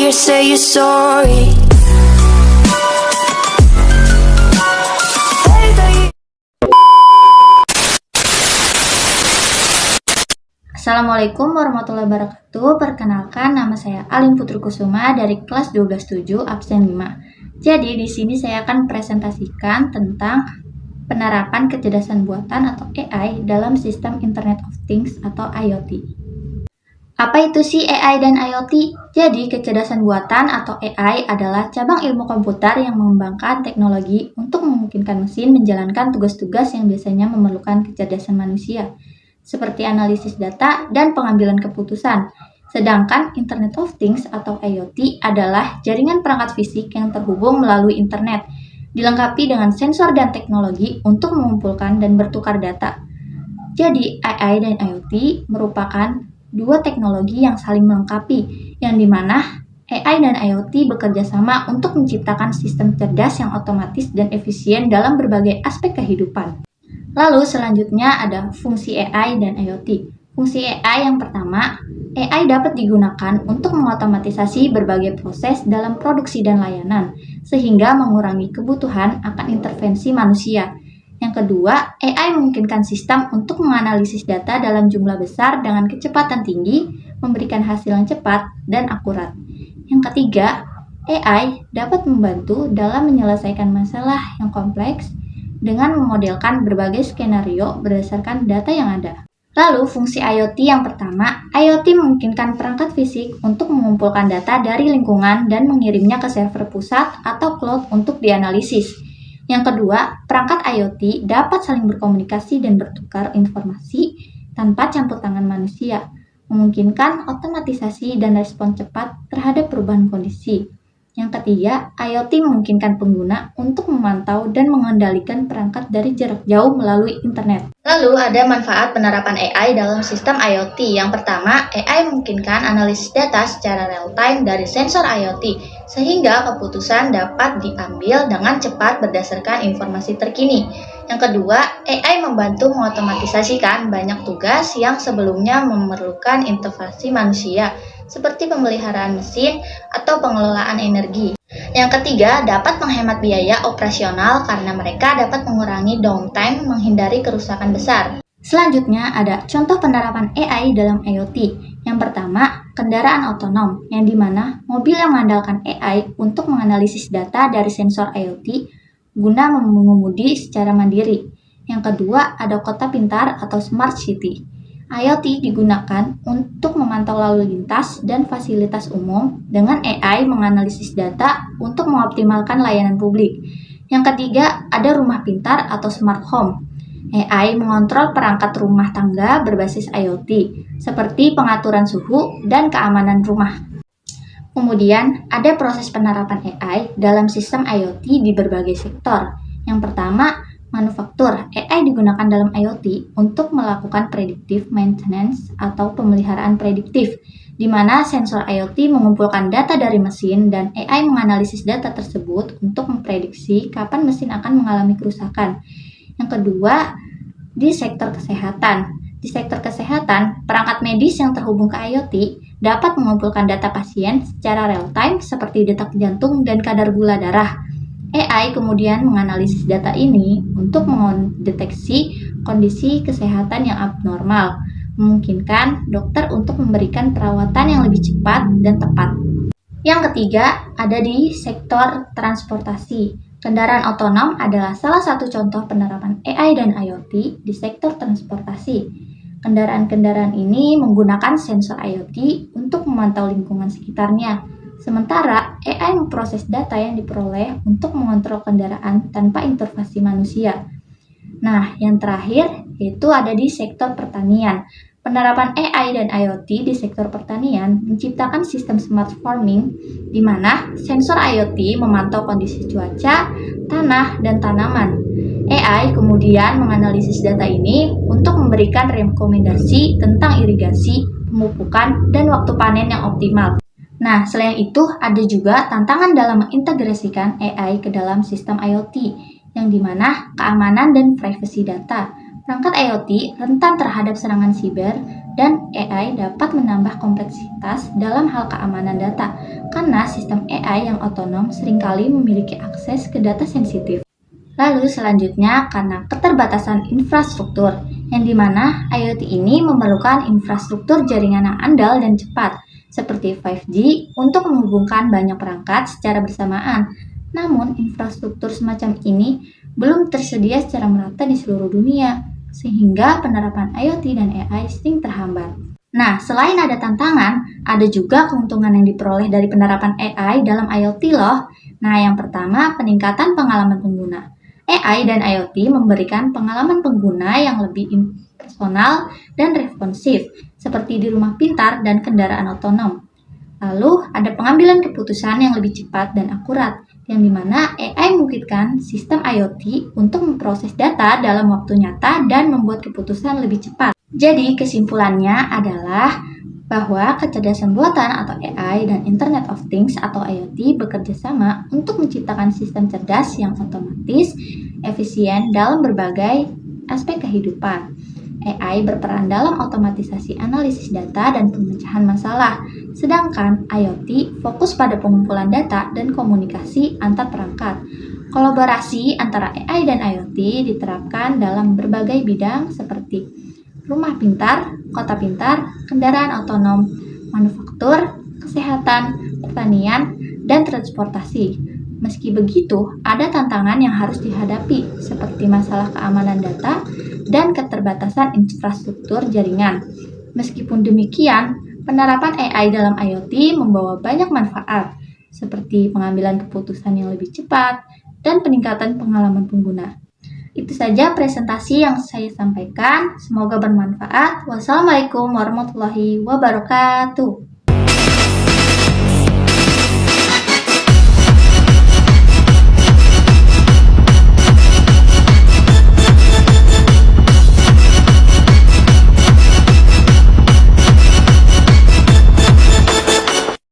you say you're sorry. Assalamualaikum warahmatullahi wabarakatuh. Perkenalkan, nama saya Alin Putri Kusuma dari kelas 12-7 absen 5. Jadi di sini saya akan presentasikan tentang penerapan kecerdasan buatan atau AI dalam sistem Internet of Things atau IoT. Apa itu sih AI dan IoT? Jadi kecerdasan buatan atau AI adalah cabang ilmu komputer yang mengembangkan teknologi untuk memungkinkan mesin menjalankan tugas-tugas yang biasanya memerlukan kecerdasan manusia, seperti analisis data dan pengambilan keputusan. Sedangkan Internet of Things atau IoT adalah jaringan perangkat fisik yang terhubung melalui internet, dilengkapi dengan sensor dan teknologi untuk mengumpulkan dan bertukar data. Jadi, AI dan IoT merupakan dua teknologi yang saling melengkapi, yang dimana AI dan IoT bekerja sama untuk menciptakan sistem cerdas yang otomatis dan efisien dalam berbagai aspek kehidupan. Lalu selanjutnya ada fungsi AI dan IoT. Fungsi AI yang pertama, AI dapat digunakan untuk mengotomatisasi berbagai proses dalam produksi dan layanan, sehingga mengurangi kebutuhan akan intervensi manusia. Yang kedua, AI memungkinkan sistem untuk menganalisis data dalam jumlah besar dengan kecepatan tinggi, memberikan hasil yang cepat dan akurat. Yang ketiga, AI dapat membantu dalam menyelesaikan masalah yang kompleks dengan memodelkan berbagai skenario berdasarkan data yang ada. Lalu, fungsi IoT yang pertama, IoT memungkinkan perangkat fisik untuk mengumpulkan data dari lingkungan dan mengirimnya ke server pusat atau cloud untuk dianalisis. Yang kedua, perangkat IoT dapat saling berkomunikasi dan bertukar informasi tanpa campur tangan manusia, memungkinkan otomatisasi dan respon cepat terhadap perubahan kondisi. Yang ketiga, IoT memungkinkan pengguna untuk memantau dan mengendalikan perangkat dari jarak jauh melalui internet. Lalu ada manfaat penerapan AI dalam sistem IoT. Yang pertama, AI memungkinkan analisis data secara real-time dari sensor IoT, sehingga keputusan dapat diambil dengan cepat berdasarkan informasi terkini. Yang kedua, AI membantu mengotomatisasikan banyak tugas yang sebelumnya memerlukan intervensi manusia, seperti pemeliharaan mesin atau pengelolaan energi. Yang ketiga, dapat menghemat biaya operasional karena mereka dapat mengurangi downtime, menghindari kerusakan besar. Selanjutnya ada contoh penerapan AI dalam IoT. Yang pertama, kendaraan otonom, yang dimana mobil yang mengandalkan AI untuk menganalisis data dari sensor IoT guna mengemudi secara mandiri. Yang kedua, ada kota pintar atau smart city. IoT digunakan untuk memantau lalu lintas dan fasilitas umum dengan AI menganalisis data untuk mengoptimalkan layanan publik. Yang ketiga, ada rumah pintar atau smart home. AI mengontrol perangkat rumah tangga berbasis IoT, seperti pengaturan suhu dan keamanan rumah. Kemudian, ada proses penerapan AI dalam sistem IoT di berbagai sektor. Yang pertama, manufaktur. AI digunakan dalam IoT untuk melakukan predictive maintenance atau pemeliharaan prediktif, di mana sensor IoT mengumpulkan data dari mesin dan AI menganalisis data tersebut untuk memprediksi kapan mesin akan mengalami kerusakan. Yang kedua, di sektor kesehatan. Di sektor kesehatan, perangkat medis yang terhubung ke IoT dapat mengumpulkan data pasien secara real-time seperti detak jantung dan kadar gula darah. AI kemudian menganalisis data ini untuk mendeteksi kondisi kesehatan yang abnormal, memungkinkan dokter untuk memberikan perawatan yang lebih cepat dan tepat. Yang ketiga, ada di sektor transportasi. Kendaraan otonom adalah salah satu contoh penerapan AI dan IoT di sektor transportasi. Kendaraan-kendaraan ini menggunakan sensor IoT untuk memantau lingkungan sekitarnya. Sementara, AI memproses data yang diperoleh untuk mengontrol kendaraan tanpa intervensi manusia. Nah, yang terakhir yaitu ada di sektor pertanian. Penerapan AI dan IoT di sektor pertanian menciptakan sistem smart farming di mana sensor IoT memantau kondisi cuaca, tanah, dan tanaman. AI kemudian menganalisis data ini untuk memberikan rekomendasi tentang irigasi, pemupukan, dan waktu panen yang optimal. Nah, selain itu, ada juga tantangan dalam mengintegrasikan AI ke dalam sistem IoT, yang dimana keamanan dan privasi data. Perangkat IoT rentan terhadap serangan siber Dan AI dapat menambah kompleksitas dalam hal keamanan data, karena sistem AI yang otonom seringkali memiliki akses ke data sensitif. Lalu selanjutnya karena keterbatasan infrastruktur, yang dimana IoT ini memerlukan infrastruktur jaringan yang andal dan cepat, seperti 5G untuk menghubungkan banyak perangkat secara bersamaan. Namun, infrastruktur semacam ini belum tersedia secara merata di seluruh dunia, sehingga penerapan IoT dan AI sering terhambat. Nah, selain ada tantangan, ada juga keuntungan yang diperoleh dari penerapan AI dalam IoT loh. Nah, yang pertama, peningkatan pengalaman pengguna. AI dan IoT memberikan pengalaman pengguna yang lebih personal dan responsif, seperti di rumah pintar dan kendaraan otonom. Lalu, ada pengambilan keputusan yang lebih cepat dan akurat, yang dimana AI memungkinkan sistem IoT untuk memproses data dalam waktu nyata dan membuat keputusan lebih cepat. Jadi, kesimpulannya adalah bahwa kecerdasan buatan atau AI dan Internet of Things atau IoT bekerja sama untuk menciptakan sistem cerdas yang otomatis, efisien dalam berbagai aspek kehidupan. AI berperan dalam otomatisasi analisis data dan pemecahan masalah, sedangkan IoT fokus pada pengumpulan data dan komunikasi antar perangkat. Kolaborasi antara AI dan IoT diterapkan dalam berbagai bidang seperti rumah pintar, kota pintar, kendaraan otonom, manufaktur, kesehatan, pertanian, dan transportasi. Meski begitu, ada tantangan yang harus dihadapi, seperti masalah keamanan data dan keterbatasan infrastruktur jaringan. Meskipun demikian, penerapan AI dalam IoT membawa banyak manfaat, seperti pengambilan keputusan yang lebih cepat dan peningkatan pengalaman pengguna. Itu saja presentasi yang saya sampaikan. Semoga bermanfaat. Wassalamualaikum warahmatullahi wabarakatuh.